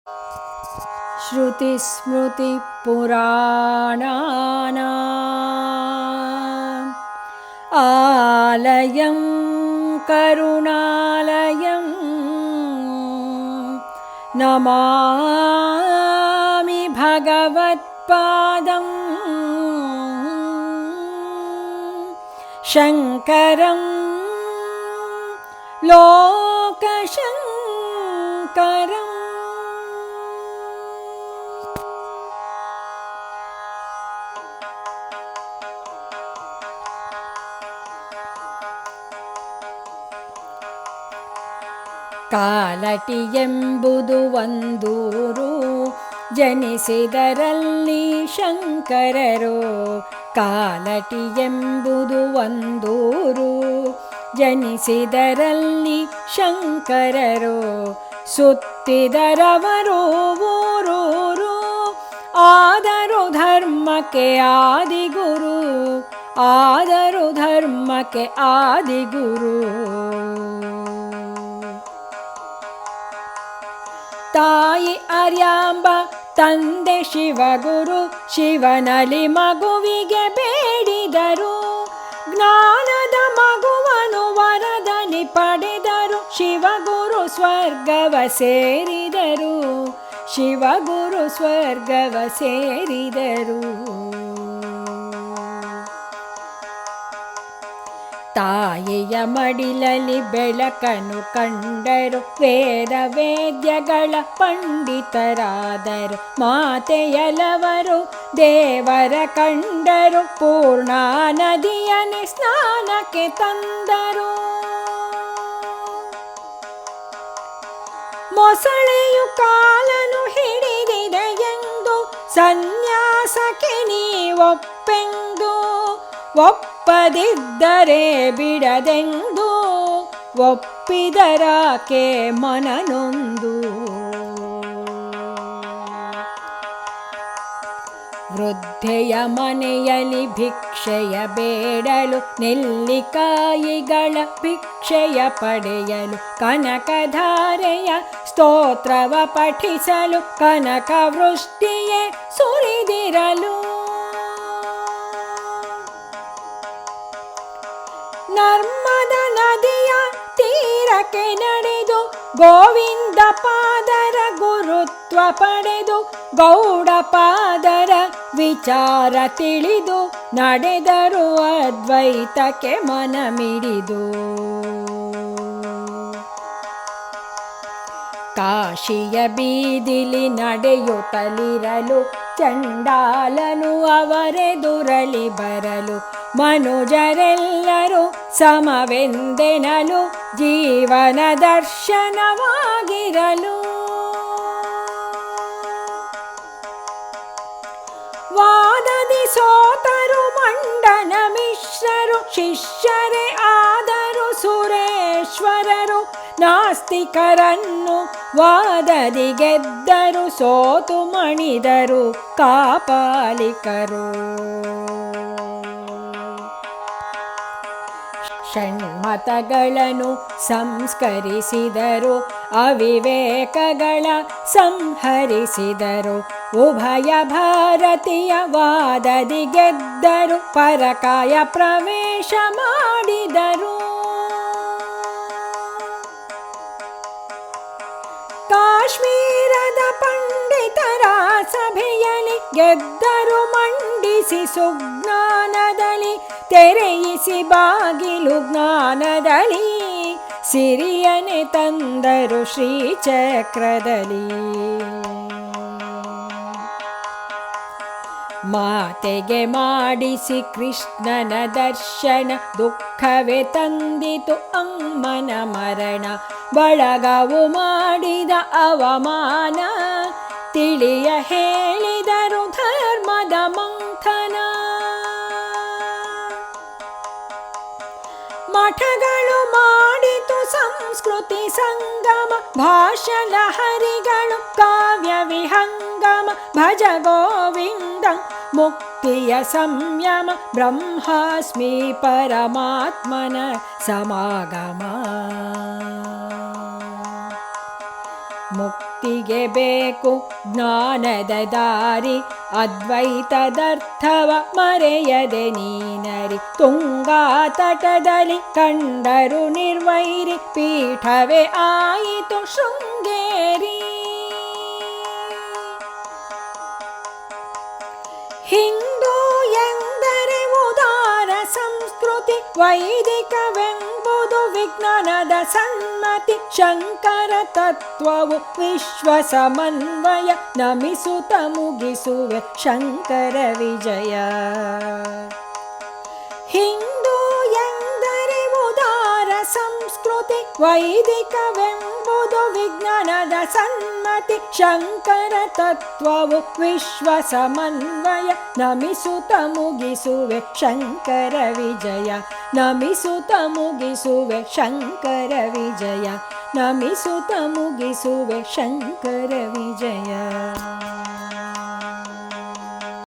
श्रुतिस्मृतिपुराणानाम् आलयं करुणालयं नमामि भगवत्पादं शङ्करं लोकशङ्करम्। ಕಾಲಟಿಯೆಂಬುದು ಒಂದೂರು, ಜನಿಸಿದರಲ್ಲಿ ಶಂಕರರು. ಕಾಲಟಿಯೆಂಬುದು ಒಂದೂರು, ಜನಿಸಿದರಲ್ಲಿ ಶಂಕರರು. ಸುತ್ತಿದರವರು ಊರೂರು, ಆದರೂ ಧರ್ಮಕ್ಕೆ ಆದಿಗುರು. ಆದರೂ ಧರ್ಮಕ್ಕೆ ಆದಿಗುರು. ತಾಯಿ ಅರ್ಯಾಂಬ, ತಂದೆ ಶಿವಗುರು. ಶಿವನಲ್ಲಿ ಮಗುವಿಗೆ ಬೇಡಿದರು, ಜ್ಞಾನದ ಮಗುವನು ವರದಲ್ಲಿ ಪಡೆದರು. ಶಿವಗುರು ಸ್ವರ್ಗವ ಸೇರಿದರು, ಶಿವಗುರು ಸ್ವರ್ಗವ ಸೇರಿದರು. ತಾಯಿಯ ಮಡಿಲಲ್ಲಿ ಬೆಳಕನ್ನು ಕಂಡರು, ವೇದ ವೇದ್ಯಗಳ ಪಂಡಿತರಾದರು. ಮಾತೆಯಲವರು ದೇವರ ಕಂಡರು, ಪೂರ್ಣಾ ನದಿಯನ್ನೇ ಸ್ನಾನಕ್ಕೆ ತಂದರು. ಮೊಸಳೆಯು ಕಾಲನು ಹಿಡಿದಿದೆ ಎಂದು ಸನ್ಯಾಸಕ್ಕೆ ನೀವೊಪ್ಪೆಂದು, ಒಪ್ಪದಿದ್ದರೆ ಬಿಡದೆಂದು ಒಪ್ಪಿದರಾಕೆ ಮನನೊಂದು. ವೃದ್ಧೆಯ ಮನೆಯಲ್ಲಿ ಭಿಕ್ಷೆಯ ಬೇಡಲು, ನೆಲ್ಲಿಕಾಯಿಗಳ ಭಿಕ್ಷೆಯ ಪಡೆಯಲು. ಕನಕಧಾರೆಯ ಸ್ತೋತ್ರವ ಪಠಿಸಲು, ಕನಕ ವೃಷ್ಟಿಯೇ ಸುರಿದಿರಲು. ನರ್ಮದ ನದಿಯ ತೀರಕ್ಕೆ ನಡೆದು, ಗೋವಿಂದ ಪಾದರ ಗುರುತ್ವ ಪಡೆದು. ಗೌಡ ಪಾದರ ವಿಚಾರ ತಿಳಿದು, ನಡೆದರು ಅದ್ವೈತಕ್ಕೆ ಮನ ಮಿಡಿದು. ಕಾಶಿಯ ಬೀದಿಲಿ ನಡೆಯುತ್ತಲಿರಲು, ಚಂಡಾಲನು ಅವರೆದುರಲಿ ಬರಲು. ಮನುಜರೆಲ್ಲರೂ ಸಮವೆಂದೆನಲು, ಜೀವನ ದರ್ಶನವಾಗಿರಲು. ವಾದದಿ ಸೋತರು ಮಂಡನ ಮಿಶ್ರರು, ಶಿಷ್ಯರೇ ಆದರು ಸುರೇಶ್ವರರು. ನಾಸ್ತಿಕರನ್ನು ವಾದದಿ ಗೆದ್ದರು, ಸೋತು ಮಣಿದರು ಕಾಪಾಲಿಕರು. ಷಣ್ಮತಗಳನ್ನು ಸಂಸ್ಕರಿಸಿದರು, ಅವಿವೇಕಗಳ ಸಂಹರಿಸಿದರು. ಉಭಯ ಭಾರತೀಯ ವಾದದಿ ಗೆದ್ದರು, ಪರಕಾಯ ಪ್ರವೇಶ ಮಾಡಿದರು. ಕಾಶ್ಮೀರದ ಪಂಡಿತರ ಸಭೆಯಲ್ಲಿ ಗೆದ್ದರು, ಮಂಡಿಸಿ ಸುಜ್ಞಾನದಲ್ಲಿ. ತೆರೆಯಿಸಿ ಬಾಗಿಲು ಜ್ಞಾನದಲ್ಲಿ, ಸಿರಿಯನೆ ತಂದರು ಶ್ರೀಚಕ್ರದಲ್ಲಿ. ಮಾತೆಗೆ ಮಾಡಿಸಿ ಕೃಷ್ಣನ ದರ್ಶನ, ದುಃಖವೇ ತಂದಿತು ಅಮ್ಮನ ಮರಣ. ಬಳಗವು ಮಾಡಿದ ಅವಮಾನ, ತಿಳಿಯ ಹೇಳಿದರು ಧರ್ಮದ ಮಂಥನ. ಮಠಗಳು ಮಾಡಿತು ಸಂಸ್ಕೃತಿ ಸಂಗಮ, ಭಾಷಲಹರಿಗಳು ಕಾವ್ಯ ವಿಹಂಗಮ. ಭಜ ಗೋವಿಂದಂ ಮುಕ್ತಿಯ ಸಂಯಮ, ಬ್ರಹ್ಮಾಸ್ಮಿ ಪರಮಾತ್ಮನ ಸಮಾಗಮ. ಮುಕ್ತಿ ಮುಕ್ತಿಗೆ ಬೇಕು ಜ್ಞಾನದ ದಾರಿ, ಅದ್ವೈತದರ್ಥವ ಮರೆಯದೆ ನೀನರಿ. ತುಂಗಾ ತಟದಲ್ಲಿ ಕಂಡರು ನಿರ್ವೈರಿ, ಪೀಠವೇ ಆಯಿತು ಶೃಂಗೇರಿ. ಹಿಂದೂ ಎಂದರೆ ಉದಾರ ಸಂಸ್ಕೃತಿ, ವೈದಿಕವೆಂಬುದು ವಿಜ್ಞಾನದ ಸನ್ಮತಿ. ಶಂಕರ ತತ್ವವು ವಿಶ್ವ ಸಮನ್ವಯ, ನಮಿಸುತ್ತ ಮುಗಿಸುವೆ ಶಂಕರ ವಿಜಯ. ಹಿಂದೂ ಎಂದರೆ ಉದಾರ ಸಂಸ್ಕೃತಿ, ವೈದಿಕವೆಂಬುದು ವಿಜ್ಞಾನದ ಸನ್ಮತಿ. ಶಂಕರ ತತ್ವವು ವಿಶ್ವ ಸಮನ್ವಯ, ನಮಿಸುತ್ತ ಮುಗಿಸುವೆ ಶಂಕರ ವಿಜಯ. ನಮಿಸುತ್ತ ಮುಗಿಸುವೆ ಶಂಕರ ವಿಜಯ. ನಮಿಸುತ್ತ ಮುಗಿಸುವೆ ಶಂಕರ ವಿಜಯ.